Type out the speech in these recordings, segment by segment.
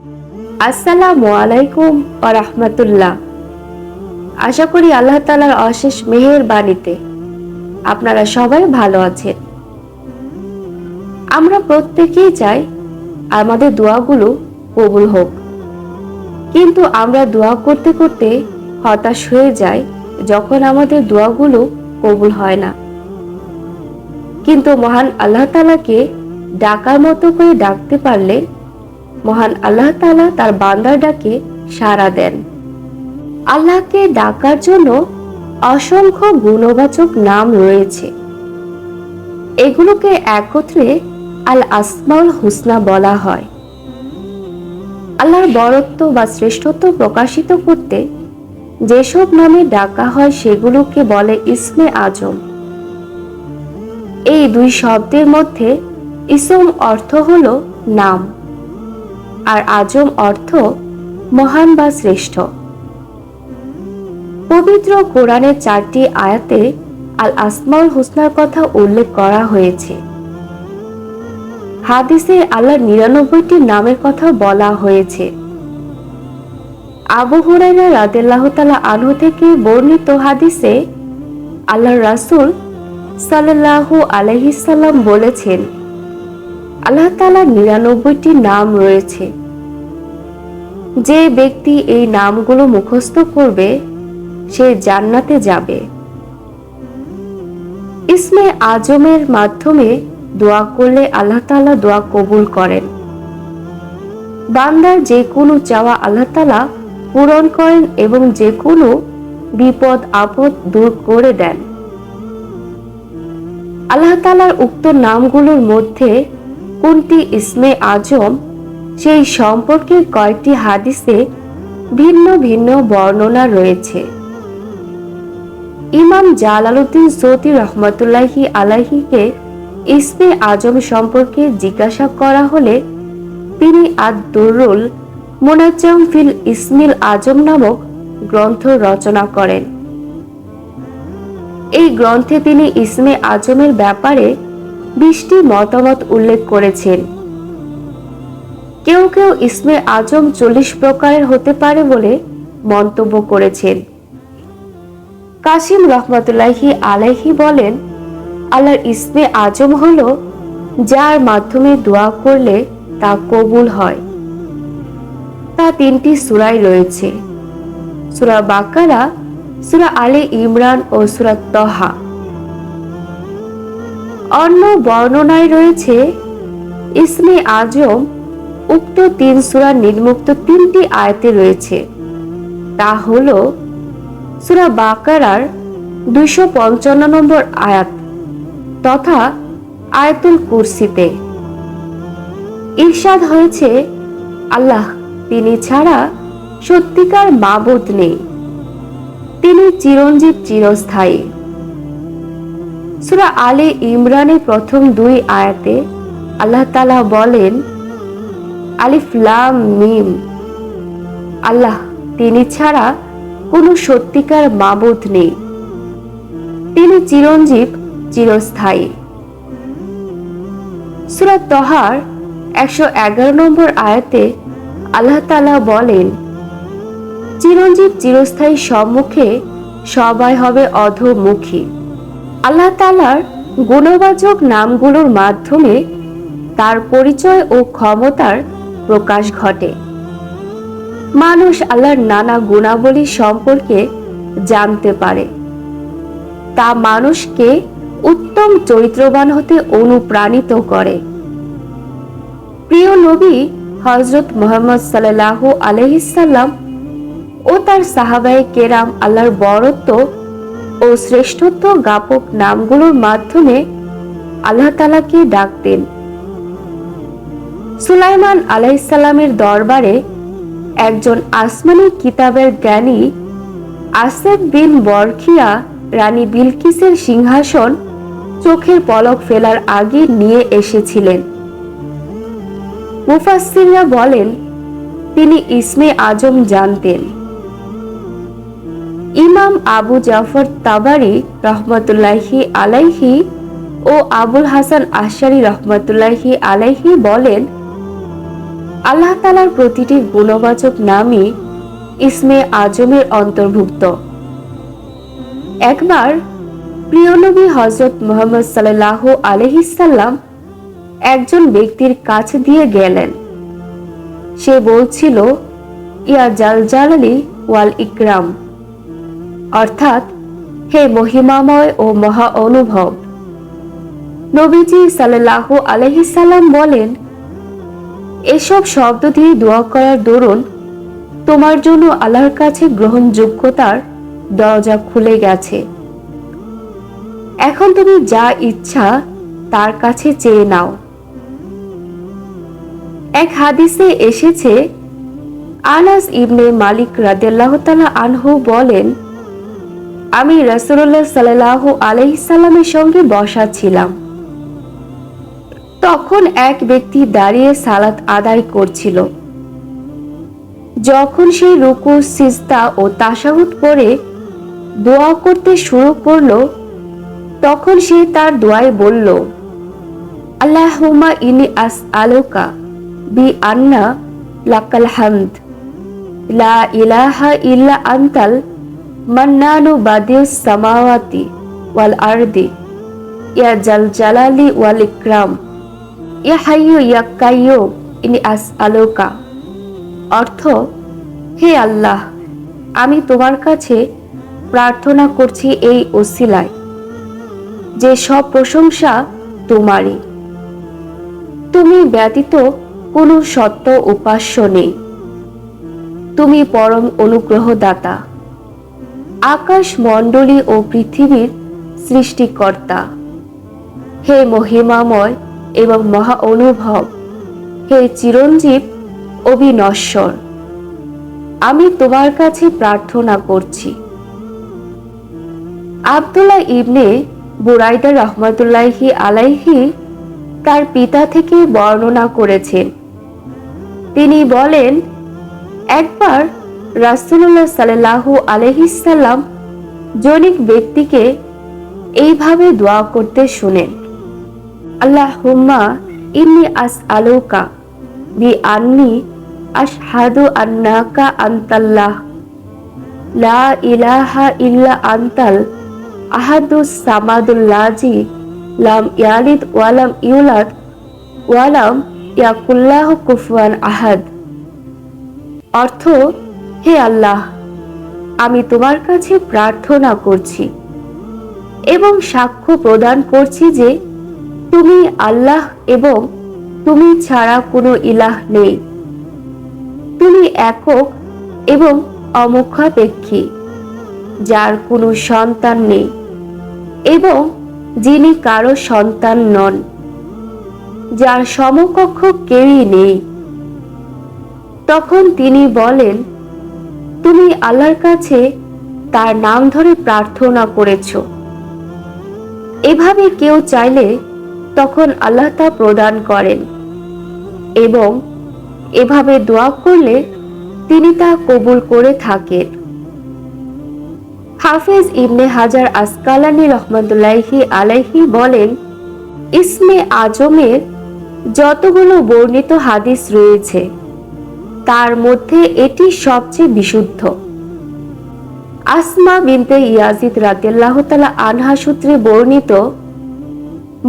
আসসালামু আলাইকুম ওয়া রাহমাতুল্লাহ। আশা করি আল্লাহ তাআলার অশেষ মেহেরবানিতে আপনারা সবাই ভালো আছেন। আমরা প্রত্যেকেই চাই আমাদের দোয়াগুলো কবুল হোক, কিন্তু আমরা দোয়া করতে করতে হতাশ হয়ে যাই যখন আমাদের দোয়াগুলো কবুল হয় না। কিন্তু মহান আল্লাহ তাআলাকে ডাকার মতো করে ডাকতে পারলে মহান আল্লাহ তাআলা তার বান্দার ডাকে সাড়া দেন। আল্লাহকে ডাকার জন্য অসংখ্য গুণবাচক নাম রয়েছে। এগুলোকে একত্রে আল আসমাউল হুসনা বলা হয়। আল্লাহর বরত্ব বা শ্রেষ্ঠত্ব প্রকাশিত করতে যেসব নামে ডাকা হয় সেগুলোকে বলে ইসমে আজম। এই দুই শব্দের মধ্যে ইসম অর্থ হলো নাম, আর আজম অর্থ মহান বা শ্রেষ্ঠ। পবিত্র কোরআনের 4টি আয়াতে আল আসমাউল হুসনার কথা উল্লেখ করা হয়েছে। হাদিসে আল্লাহর 99টি নামের কথা বলা হয়েছে। আবু হুরায়রা রাদিয়াল্লাহু তাআলা আনহু থেকে বর্ণিত হাদিসে আল্লাহর রাসূল সাল্লাল্লাহু আলাইহি সাল্লাম বলেছেন, আল্লাহ তাআলার 99টি নাম রয়েছে। যে ব্যক্তি এই নামগুলো মুখস্থ করবে সে জান্নাতে যাবে। ইসমে আজমের মাধ্যমে দোয়া করলে আল্লাহ তাআলা দোয়া কবুল করেন। বান্দার যে কোনো চাওয়া আল্লাহ তাআলা পূরণ করেন এবং যে কোনো বিপদ আপদ দূর করে দেন। আল্লাহ তাআলার উক্ত নামগুলোর মধ্যে কোনটি ইসমে আজম সেই সম্পর্কে কয়েকটি হাদিসে ভিন্ন ভিন্ন বর্ণনা রয়েছে। ইমাম জালালউদ্দিন সৌদি রহমতুল্লাহি আলাইহিকে ইসমে আজম সম্পর্কে জিজ্ঞাসা করা হলে তিনি আদ-দুররুল মুনাজ্জাম ফিল ইসমিল আজম নামক গ্রন্থ রচনা করেন। এই গ্রন্থে তিনি ইসমে আজমের ব্যাপারে 20টি মতামত উল্লেখ করেছেন। কেউ কেউ ইসমে আজম 40 প্রকারের হতে পারে বলে মন্তব্য করেছেন। কাসিম রহমতুল্লাহি আলাইহি বলেন, আল্লাহর ইসমে আজম হলো যার মাধ্যমে দোয়া করলে তা কবুল হয়। তা 3টি সূরায় রয়েছে: সূরা বাকারা, সূরা আলে ইমরান ও সূরা তহা। অন্য বর্ণনায় রয়েছে ইসমে আজম উক্ত 3 সূরার নিম্নোক্ত 3টি আয়াতে রয়েছে। তা হলো সূরা বাকারার 255 নম্বর আয়াত তথা আয়াতুল কুরসিতে। ইরশাদ হয়েছে, আল্লাহ তিনি ছাড়া সত্যিকার মাবুদ নেই, তিনি চিরঞ্জীব চিরস্থায়ী। সূরা আলে ইমরানের প্রথম 2 আয়াতে আল্লাহ তাআলা বলেন, আলিফ লাম মিম, আল্লাহ তিনি ছাড়া কোনো সত্যিকার মাবুদ নেই, তিনি চিরঞ্জীব চিরস্থায়ী। সূরা তহার 111 নম্বর আয়াতে আল্লাহ তাআলা বলেন, চিরঞ্জীব চিরস্থায়ী সম্মুখে সবাই হবে অধোমুখী। আল্লাহ তাআলার গুণবাচক নামগুলোর মাধ্যমে তার পরিচয় ও ক্ষমতার প্রকাশ ঘটে। মানুষ আল্লাহর নানা গুণাবলী সম্পর্কে জানতে পারে। তা মানুষকে উত্তম চরিত্রবান হতে অনুপ্রাণিত করে। প্রিয় নবী হযরত মুহাম্মদ সাল্লাল্লাহু আলাইহি সাল্লাম ও তার সাহাবায়ে কেরাম আল্লাহর বরত্ব ও শ্রেষ্ঠত্ব জ্ঞাপক নামগুলোর মাধ্যমে আল্লাহ তাআলাকে ডাকতেন। সুলাইমান আলাইহিস সালামের দরবারে একজন আসমানি কিতাবের জ্ঞানী আসেফ বিন বরখিয়া রানী বিলকিসের সিংহাসন চোখের পলক ফেলার আগে নিয়ে এসেছিলেন। মুফাসসিররা বলেন তিনি ইসমে আজম জানতেন। ইমাম আবু জাফর তাবারি রহমতুল্লাহি আলাইহি ও আবুল হাসান আশআরি রহমতুল্লাহি আলাইহি বলেন, আল্লাহ তাআলার প্রতিটি গুণবাচক নামই ইসমে আজমের অন্তর্ভুক্ত। একবার প্রিয় নবী হযরত মুহাম্মদ সাল্লাল্লাহু আলাইহি সাল্লাম একজন ব্যক্তির কাছে দিয়ে গেলেন। সে বলছিল, ইয়া জাল জালালি ওয়াল ইকরাম, অর্থাৎ হে মহিমাময় ও মহা অনুভব। নবীজি সাল্লাল্লাহু আলাইহি সাল্লাম বলেন, এসব শব্দ দিয়ে দোয়া করার দরুন তোমার জন্য আল্লাহর কাছে গ্রহণযোগ্যতার দরজা খুলে গেছে। এখন তুমি যা ইচ্ছা তার কাছে চেয়ে নাও। এক হাদিসে এসেছে, আনাস ইবনে মালিক রাদিয়াল্লাহু তাআলা আনহু বলেন, আমি রাসূলুল্লাহ সাল্লাল্লাহু আলাইহি সাল্লামের সঙ্গে বসা ছিলাম। তখন এক ব্যক্তি দাঁড়িয়ে সালাত আদায় করছিল। যখন সে রুকু, সিজদা ও তাশাহুদ পড়ে দোয়া করতে শুরু করলো, তখন সে তার দোয়ায় বলল, আল্লাহুম্মা ইন্নী আসআলুকা বি আন্না লাকাল হামদ লা ইলাহা ইল্লা আনতাল মান্নানু বাদিউস সামাওয়াতি ওয়াল আরদি ইয়া জাল জালালি ওয়াল ইকরাম ইয়া হাইয়্যু ইয়া কাইয়্যুম ইন্নী আসআলুকা। অর্থ, হে আল্লাহ, আমি তোমার কাছে প্রার্থনা করছি এই ওসিলায় যে সব প্রশংসা তোমারই। তুমি ব্যতীত কোনো সত্য উপাস্য নেই। তুমি পরম অনুগ্রহদাতা, আকাশ মণ্ডলী ও পৃথিবীর সৃষ্টিকর্তা। হে মহিমাময় এবং মহা অনুভব, হে চিরঞ্জীব অবিনশ্বর, আমি তোমার কাছে প্রার্থনা করছি। আব্দুল্লাহ ইবনে বুরাইদা রাহমাতুল্লাহি আলাইহি তার পিতা থেকে বর্ণনা করেছেন। তিনি বলেন, একবার রাসূলুল্লাহ সাল্লাল্লাহু আলাইহি সাল্লাম জনৈক ব্যক্তিকে এইভাবে দোয়া করতে শুনেন, আল্লাহুম্মা ইন্নী আসআলুকা বি আন্নী আশহাদু আন্নাকা আনতাল্লাহ লা ইলাহা ইল্লা আনতাল আহাদুস সামাদুল্লাযী লাম ইয়ালিদ ওয়ালাম ইউলাদ ওয়ালাম ইয়াকুল্লাহু কুফুয়ান আহাদ। অর্থ, হে আল্লাহ, আমি তোমার কাছে প্রার্থনা করছি এবং সাক্ষ্য প্রদান করছি যে তুমি আল্লাহ এবং তুমি ছাড়া কোনো ইলাহ নেই। তুমি একক এবং অমুখাপেক্ষী, যার কোনো সন্তান নেই এবং যিনি কারো সন্তান নন, যার সমকক্ষ কেউই নেই। তখন তিনি বলেন, তুমি আল্লাহর কাছে তার নাম ধরে প্রার্থনা করেছ। এভাবে কেউ চাইলে তখন আল্লাহ তা প্রদান করেন এবং এভাবে দোয়া করলে তিনি তা কবুল করে থাকেন। হাফেজ ইবনে হাজার আসকালানী রহমাতুল্লাহি আলাইহি বলেন, ইসমে আজমের যতগুলো বর্ণিত হাদিস রয়েছে তার মধ্যে এটি সবচেয়ে বিশুদ্ধ। আসমা বিনতে ইয়াজিদ রাদিয়াল্লাহু তাআলা আনহা সূত্রে বর্ণিত,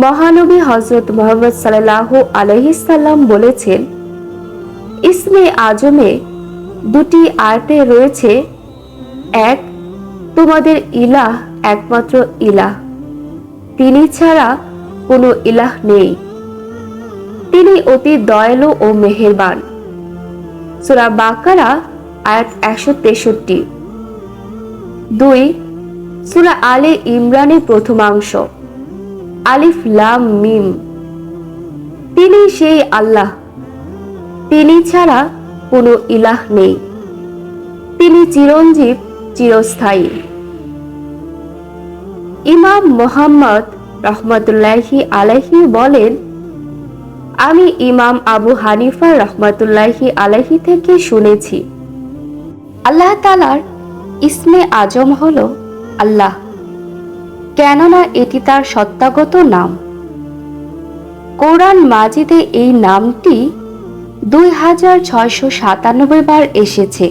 মহানবী হযরত মুহাম্মদ সাল্লাল্লাহু আলাইহি সাল্লাম বলেছেন, ইসমে আজমে দুটি আয়াতে রয়েছে, এক, তোমাদের ইলাহ একমাত্র ইলাহ, তিনি ছাড়া কোনো ইলাহ নেই, তিনি অতি দয়ালু ও মেহেরবান। সূরা বাকারা আয়াত 163। দুই, সূরা আলে ইমরানের প্রথমাংশ, আলিফ লাম মিম, তিনি সেই আল্লাহ, তিনি ছাড়া কোনো ইলাহ নেই, তিনি চিরঞ্জীব, চিরস্থায়ী। ইমাম মুহাম্মদ রহমাতুল্লাহি আলাইহি বলেন, আমি ইমাম আবু হানিফা রহমাতুল্লাহি আলাইহি থেকে শুনেছি, আল্লাহ তাআলার ইসমে আজম হলো আল্লাহ, কেননা এটি তার সত্তাগত নাম। কোরআন মাজিদে এই নামটি 2697 বার এসেছে।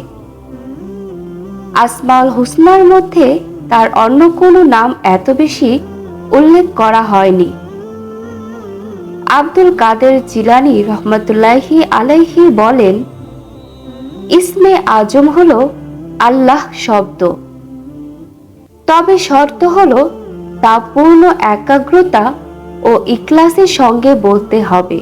আসমাউল হুসনার মধ্যে তার অন্য কোনো নাম এত বেশি উল্লেখ করা হয়নি। আব্দুল কাদের জিলানী রহমতুল্লাহি আলাইহি বলেন, ইসমে আজম হলো আল্লাহ শব্দ, তবে শর্ত হলো তা পূর্ণ একাগ্রতা ও ইখলাসের সঙ্গে বলতে হবে।